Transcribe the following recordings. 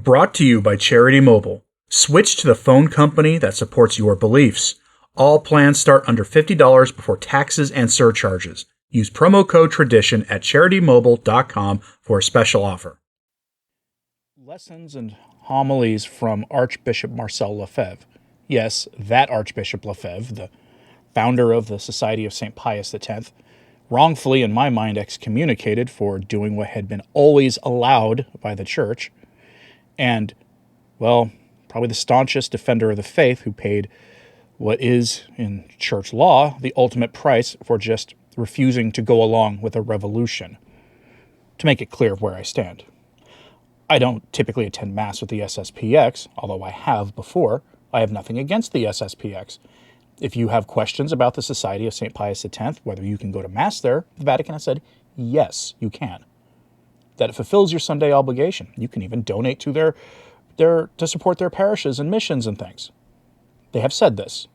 Brought to you by Charity Mobile. Switch to the phone company that supports your beliefs. All plans start under $50 before taxes and surcharges. Use promo code TRADITION at CharityMobile.com for a special offer. Lessons and homilies from Archbishop Marcel Lefebvre. Yes, that Archbishop Lefebvre, the founder of the Society of St. Pius X, wrongfully, in my mind, excommunicated for doing what had been always allowed by the Church, and, well, probably the staunchest defender of the faith who paid what is, in church law, the ultimate price for just refusing to go along with a revolution. To make it clear where I stand, I don't typically attend Mass with the SSPX, although I have before. I have nothing against the SSPX. If you have questions about the Society of St. Pius X, whether you can go to Mass there, the Vatican has said, yes, you can. That it fulfills your Sunday obligation. You can even donate to to support their parishes and missions and things. They have said this.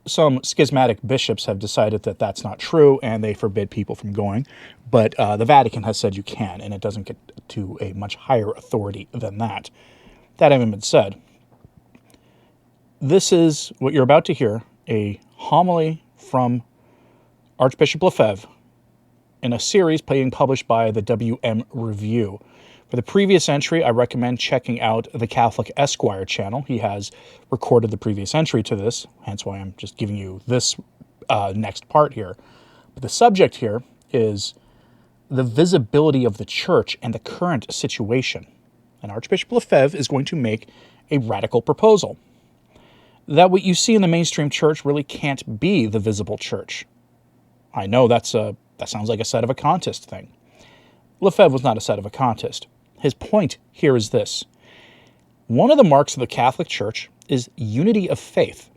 Some schismatic bishops have decided that that's not true, and they forbid people from going. But the Vatican has said you can, and it doesn't get to a much higher authority than that. That having been said, this is what you're about to hear, a homily from Archbishop Lefebvre in a series being published by the WM Review. For the previous entry, I recommend checking out the Catholic Esquire channel. He has recorded the previous entry to this, hence why I'm just giving you this next part here. But the subject here is the visibility of the Church and the current situation. And Archbishop Lefebvre is going to make a radical proposal that what you see in the mainstream church really can't be the visible church. I know that sounds like a set of a contest thing. Lefebvre was not a set of a contest. His point here is this. One of the marks of the Catholic Church is unity of faith.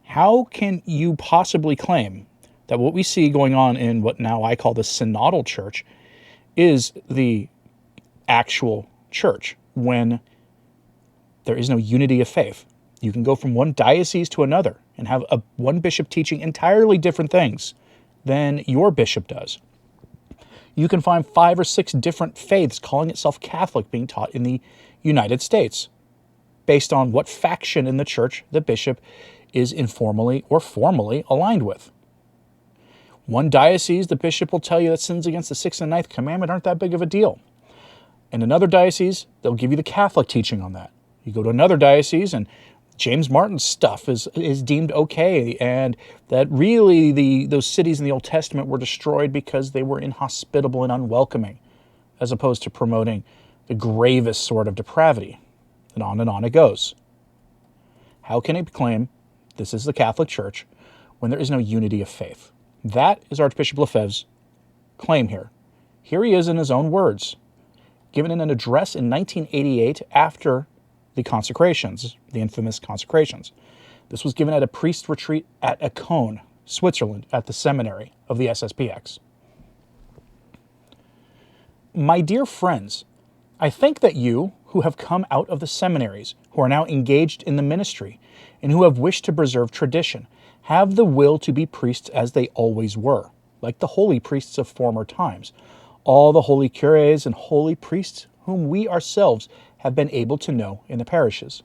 How can you possibly claim that what we see going on in what now I call the synodal church is the actual church when there is no unity of faith? You can go from one diocese to another and have one bishop teaching entirely different things than your bishop does. You can find 5 or 6 different faiths calling itself Catholic being taught in the United States based on what faction in the church the bishop is informally or formally aligned with. One diocese, the bishop will tell you that sins against the 6th and 9th commandment aren't that big of a deal. In another diocese, they'll give you the Catholic teaching on that. You go to another diocese and James Martin's stuff is deemed okay, and that really those cities in the Old Testament were destroyed because they were inhospitable and unwelcoming, as opposed to promoting the gravest sort of depravity. And on it goes. How can it claim this is the Catholic Church when there is no unity of faith? That is Archbishop Lefebvre's claim here. Here he is in his own words, given in an address in 1988 after the consecrations, the infamous consecrations. This was given at a priest retreat at Econ, Switzerland, at the seminary of the SSPX. My dear friends, I think that you, who have come out of the seminaries, who are now engaged in the ministry, and who have wished to preserve tradition, have the will to be priests as they always were, like the holy priests of former times, all the holy cures and holy priests whom we ourselves have been able to know in the parishes.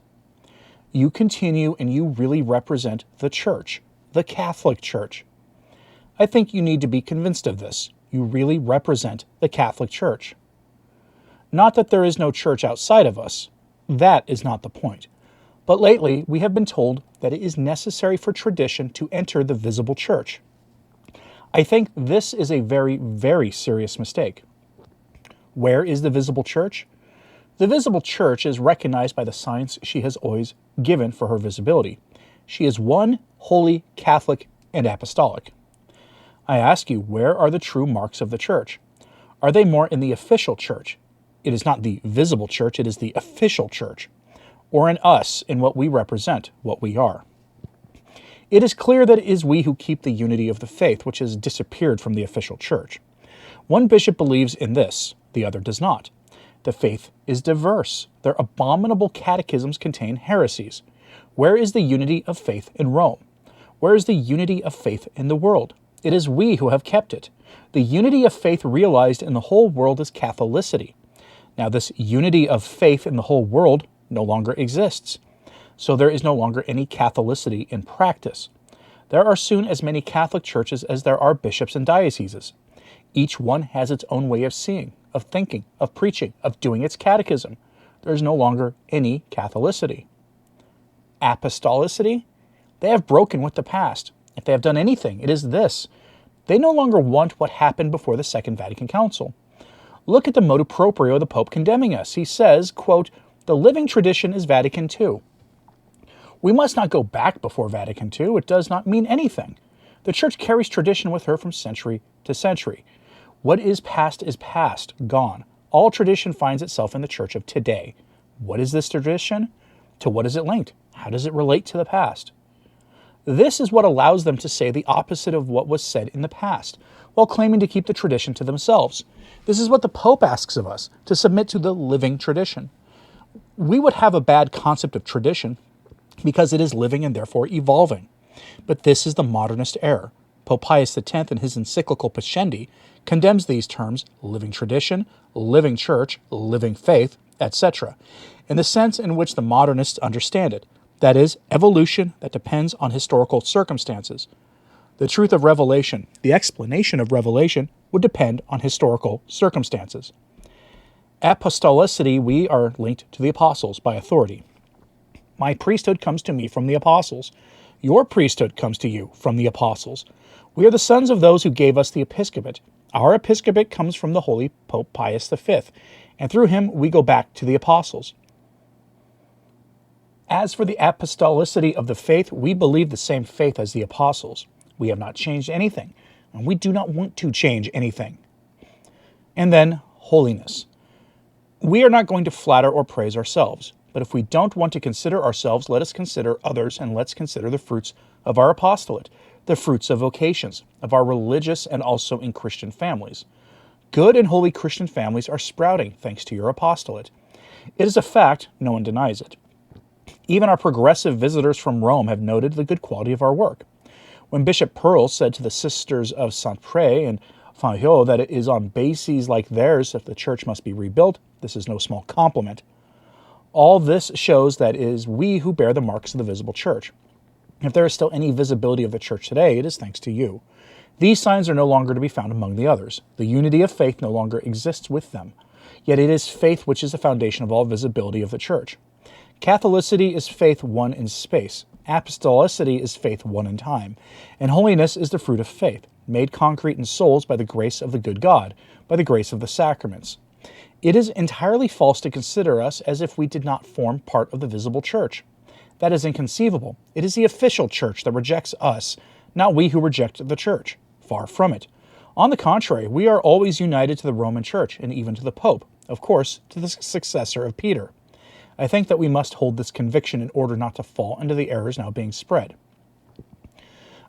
You continue and you really represent the Church, the Catholic Church. I think you need to be convinced of this. You really represent the Catholic Church. Not that there is no church outside of us. That is not the point. But lately, we have been told that it is necessary for tradition to enter the visible church. I think this is a very, very serious mistake. Where is the visible church? The visible church is recognized by the signs she has always given for her visibility. She is one, holy, Catholic, and apostolic. I ask you, where are the true marks of the church? Are they more in the official church? It is not the visible church, it is the official church. Or in us, in what we represent, what we are. It is clear that it is we who keep the unity of the faith, which has disappeared from the official church. One bishop believes in this, the other does not. The faith is diverse. Their abominable catechisms contain heresies. Where is the unity of faith in Rome? Where is the unity of faith in the world? It is we who have kept it. The unity of faith realized in the whole world is Catholicity. Now, this unity of faith in the whole world no longer exists, so there is no longer any Catholicity in practice. There are soon as many Catholic churches as there are bishops and dioceses. Each one has its own way of seeing, of thinking, of preaching, of doing its catechism. There is no longer any Catholicity. Apostolicity? They have broken with the past. If they have done anything, it is this. They no longer want what happened before the Second Vatican Council. Look at the motu proprio of the Pope condemning us. He says, quote, "The living tradition is Vatican II." We must not go back before Vatican II. It does not mean anything. The Church carries tradition with her from century to century. What is past, gone. All tradition finds itself in the Church of today. What is this tradition? To what is it linked? How does it relate to the past? This is what allows them to say the opposite of what was said in the past, while claiming to keep the tradition to themselves. This is what the Pope asks of us, to submit to the living tradition. We would have a bad concept of tradition because it is living and therefore evolving. But this is the modernist error. Pope Pius X, in his encyclical Pascendi, condemns these terms, living tradition, living church, living faith, etc., in the sense in which the modernists understand it. That is, evolution that depends on historical circumstances. The truth of revelation, the explanation of revelation, would depend on historical circumstances. Apostolicity, we are linked to the apostles by authority. My priesthood comes to me from the apostles. Your priesthood comes to you from the apostles. We are the sons of those who gave us the episcopate. Our episcopate comes from the Holy Pope Pius V, and through him we go back to the apostles. As for the apostolicity of the faith, we believe the same faith as the apostles. We have not changed anything, and we do not want to change anything. And then, holiness. We are not going to flatter or praise ourselves, but if we don't want to consider ourselves, let us consider others, and let's consider the fruits of our apostolate, the fruits of vocations, of our religious and also in Christian families. Good and holy Christian families are sprouting thanks to your apostolate. It is a fact, no one denies it. Even our progressive visitors from Rome have noted the good quality of our work. When Bishop Pearl said to the Sisters of Saint-Pré and Fanjeau that it is on bases like theirs that the church must be rebuilt, this is no small compliment. All this shows that it is we who bear the marks of the visible church. If there is still any visibility of the church today, it is thanks to you. These signs are no longer to be found among the others. The unity of faith no longer exists with them. Yet it is faith which is the foundation of all visibility of the church. Catholicity is faith one in space. Apostolicity is faith one in time. And holiness is the fruit of faith, made concrete in souls by the grace of the good God, by the grace of the sacraments. It is entirely false to consider us as if we did not form part of the visible church. That is inconceivable. It is the official church that rejects us, not we who reject the church. Far from it. On the contrary, we are always united to the Roman Church, and even to the Pope, of course, to the successor of Peter. I think that we must hold this conviction in order not to fall into the errors now being spread.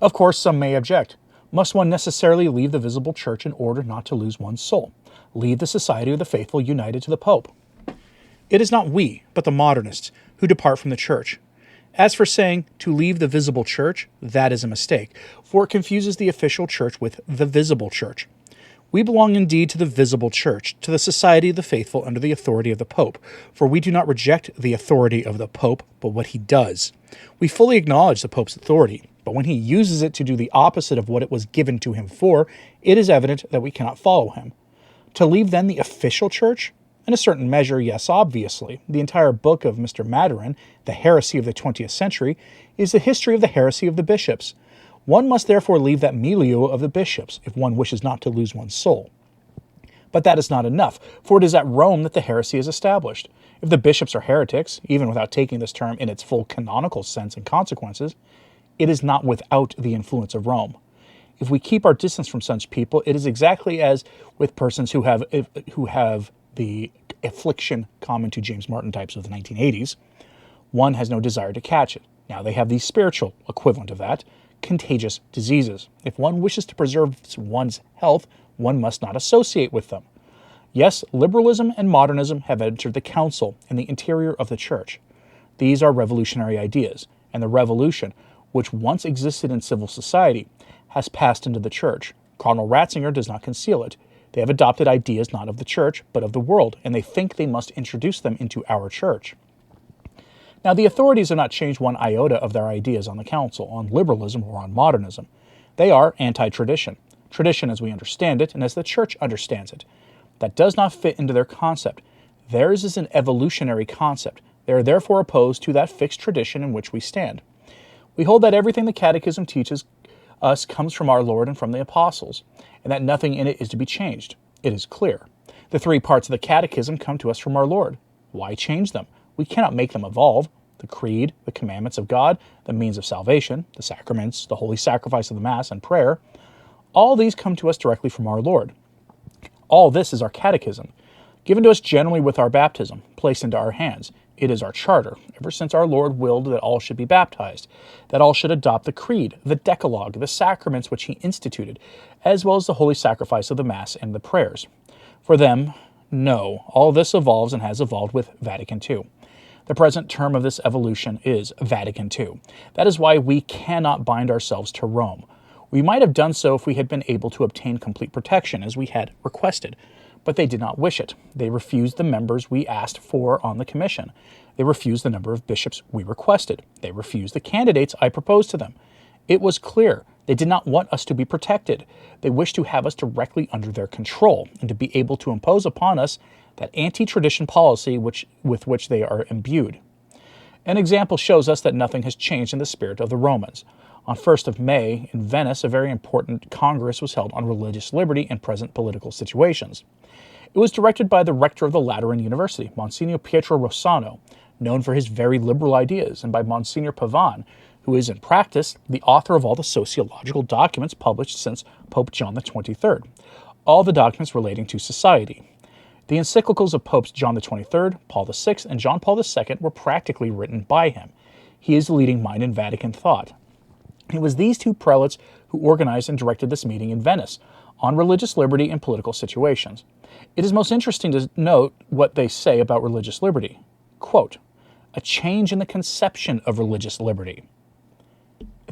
Of course, some may object. Must one necessarily leave the visible church in order not to lose one's soul? Leave the society of the faithful united to the Pope? It is not we, but the modernists, who depart from the church. As for saying to leave the visible church, that is a mistake, for it confuses the official church with the visible church. We belong indeed to the visible church, to the society of the faithful under the authority of the Pope, for we do not reject the authority of the Pope, but what he does. We fully acknowledge the Pope's authority, but when he uses it to do the opposite of what it was given to him for, it is evident that we cannot follow him. To leave then the official church? In a certain measure, yes, obviously. The entire book of Mr. Maturin, The Heresy of the 20th Century, is the history of the heresy of the bishops. One must therefore leave that milieu of the bishops, if one wishes not to lose one's soul. But that is not enough, for it is at Rome that the heresy is established. If the bishops are heretics, even without taking this term in its full canonical sense and consequences, it is not without the influence of Rome. If we keep our distance from such people, it is exactly as with persons who have the affliction common to James Martin types of the 1980s. One has no desire to catch it. Now they have the spiritual equivalent of that, contagious diseases. If one wishes to preserve one's health, one must not associate with them. Yes, liberalism and modernism have entered the council and the interior of the church. These are revolutionary ideas, and the revolution, which once existed in civil society, has passed into the church. Cardinal Ratzinger does not conceal it. They have adopted ideas not of the Church, but of the world, and they think they must introduce them into our Church. Now, the authorities have not changed one iota of their ideas on the Council, on liberalism, or on modernism. They are anti-tradition. Tradition as we understand it, and as the Church understands it. That does not fit into their concept. Theirs is an evolutionary concept. They are therefore opposed to that fixed tradition in which we stand. We hold that everything the Catechism teaches us comes from our Lord and from the Apostles, and that nothing in it is to be changed. It is clear. The 3 parts of the Catechism come to us from our Lord. Why change them? We cannot make them evolve. The Creed, the commandments of God, the means of salvation, the sacraments, the holy sacrifice of the Mass, and prayer, all these come to us directly from our Lord. All this is our Catechism, given to us generally with our baptism, placed into our hands. It is our charter, ever since our Lord willed that all should be baptized, that all should adopt the Creed, the Decalogue, the sacraments which he instituted, as well as the holy sacrifice of the Mass and the prayers. For them, no, all this evolves and has evolved with Vatican II. The present term of this evolution is Vatican II. That is why we cannot bind ourselves to Rome. We might have done so if we had been able to obtain complete protection, as we had requested, but they did not wish it. They refused the members we asked for on the commission. They refused the number of bishops we requested. They refused the candidates I proposed to them. It was clear. They did not want us to be protected. They wished to have us directly under their control and to be able to impose upon us that anti-tradition policy with which they are imbued. An example shows us that nothing has changed in the spirit of the Romans. On 1st of May, in Venice, a very important congress was held on religious liberty in present political situations. It was directed by the rector of the Lateran University, Monsignor Pietro Rossano, known for his very liberal ideas, and by Monsignor Pavan, who is in practice the author of all the sociological documents published since Pope John XXIII, all the documents relating to society. The encyclicals of Popes John XXIII, Paul VI, and John Paul II were practically written by him. He is the leading mind in Vatican thought. It was these 2 prelates who organized and directed this meeting in Venice on religious liberty in political situations. It is most interesting to note what they say about religious liberty. Quote, "A change in the conception of religious liberty."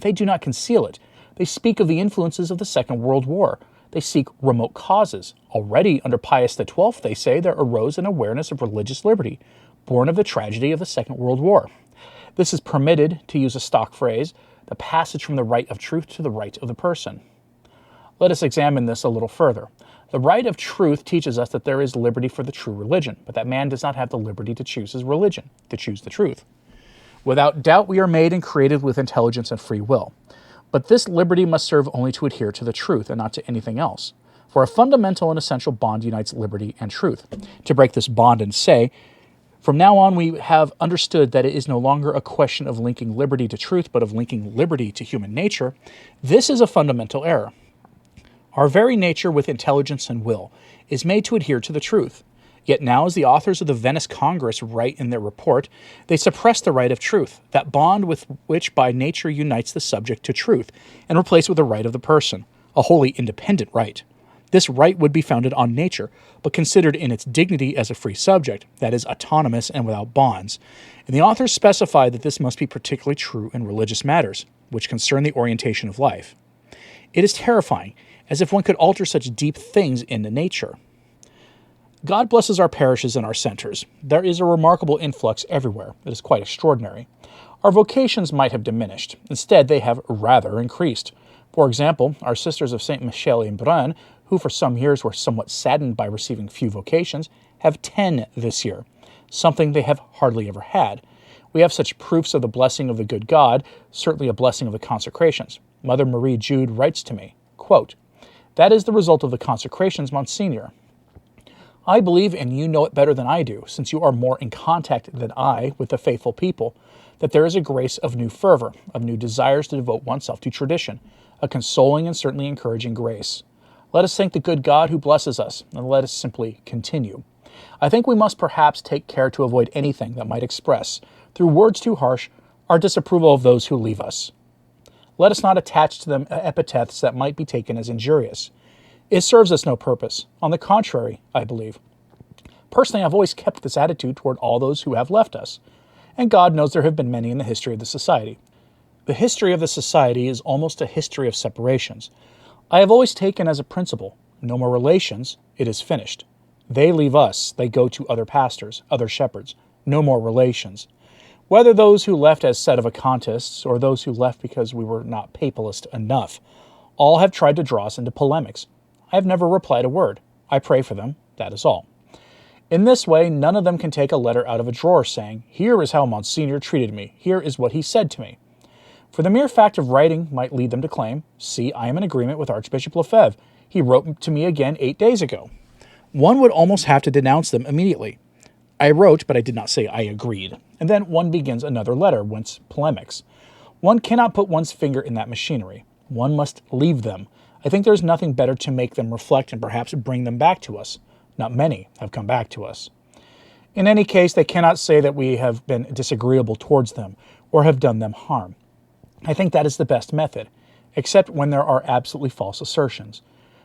They do not conceal it. They speak of the influences of the Second World War. They seek remote causes. Already under Pius XII, they say, there arose an awareness of religious liberty, born of the tragedy of the Second World War. This is permitted, to use a stock phrase, the passage from the right of truth to the right of the person. Let us examine this a little further. The right of truth teaches us that there is liberty for the true religion, but that man does not have the liberty to choose his religion, to choose the truth. Without doubt, we are made and created with intelligence and free will. But this liberty must serve only to adhere to the truth and not to anything else. For a fundamental and essential bond unites liberty and truth. To break this bond and say, from now on we have understood that it is no longer a question of linking liberty to truth, but of linking liberty to human nature, this is a fundamental error. Our very nature with intelligence and will is made to adhere to the truth. Yet now, as the authors of the Venice Congress write in their report, they suppress the right of truth, that bond with which by nature unites the subject to truth, and replace it with the right of the person, a wholly independent right. This right would be founded on nature, but considered in its dignity as a free subject, that is, autonomous and without bonds. And the authors specify that this must be particularly true in religious matters, which concern the orientation of life. It is terrifying, as if one could alter such deep things in nature. God blesses our parishes and our centers. There is a remarkable influx everywhere. It is quite extraordinary. Our vocations might have diminished. Instead, they have rather increased. For example, our sisters of St. Michel in Brun, who for some years were somewhat saddened by receiving few vocations, have 10 this year, something they have hardly ever had. We have such proofs of the blessing of the good God, certainly a blessing of the consecrations. Mother Marie Jude writes to me, quote, "That is the result of the consecrations, Monsignor. I believe, and you know it better than I do, since you are more in contact than I with the faithful people, that there is a grace of new fervor, of new desires to devote oneself to tradition, a consoling and certainly encouraging grace. Let us thank the good God who blesses us, and let us simply continue. I think we must perhaps take care to avoid anything that might express, through words too harsh, our disapproval of those who leave us. Let us not attach to them epithets that might be taken as injurious. It serves us no purpose. On the contrary, I believe. Personally, I've always kept this attitude toward all those who have left us, and God knows there have been many in the history of the society. The history of the society is almost a history of separations. I have always taken as a principle, No more relations. It is finished. They leave us. They go to other pastors, other shepherds. No more relations. Whether those who left as sedevacantists or those who left because we were not papalist enough, all have tried to draw us into polemics. I have never replied a word. I pray for them. That is all. In this way, none of them can take a letter out of a drawer saying, "Here is how Monsignor treated me. Here is what he said to me." For the mere fact of writing might lead them to claim, "See, I am in agreement with Archbishop Lefebvre. He wrote to me again 8 days ago." One would almost have to denounce them immediately. I wrote, but I did not say I agreed. And then one begins another letter, whence polemics. One cannot put one's finger in that machinery. One must leave them. I think there is nothing better to make them reflect and perhaps bring them back to us. Not many have come back to us. In any case, they cannot say that we have been disagreeable towards them or have done them harm. I think that is the best method, except when there are absolutely false assertions.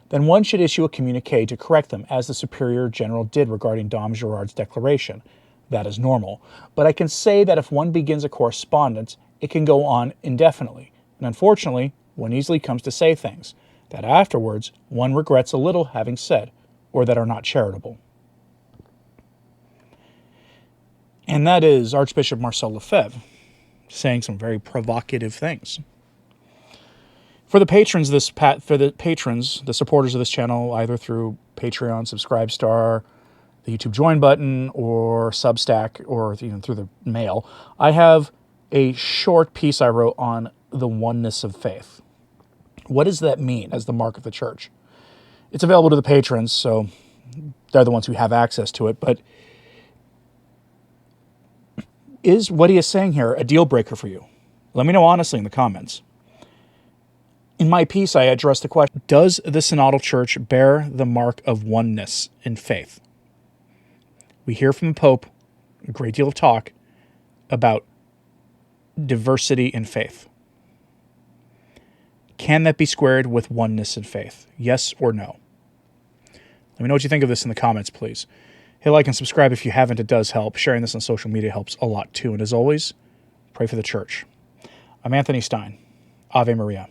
Then one should issue a communiqué to correct them, as the Superior General did regarding Dom Gerard's declaration. That is normal. But I can say that if one begins a correspondence, it can go on indefinitely. And unfortunately, one easily comes to say things that afterwards one regrets a little having said, or that are not charitable. And that is Archbishop Marcel Lefebvre saying some very provocative things. For the patrons, the supporters of this channel, either through Patreon, Subscribestar, the YouTube join button, or Substack, or through the mail, I have a short piece I wrote on the oneness of faith. What does that mean as the mark of the church? It's available to the patrons, so they're the ones who have access to it, but is what he is saying here a deal breaker for you? Let me know honestly in the comments. In my piece, I addressed the question, does the Synodal Church bear the mark of oneness in faith? We hear from the Pope a great deal of talk about diversity in faith. Can that be squared with oneness in faith? Yes or no? Let me know what you think of this in the comments, please. Hit like and subscribe if you haven't. It does help. Sharing this on social media helps a lot too. And as always, pray for the church. I'm Anthony Stine. Ave Maria.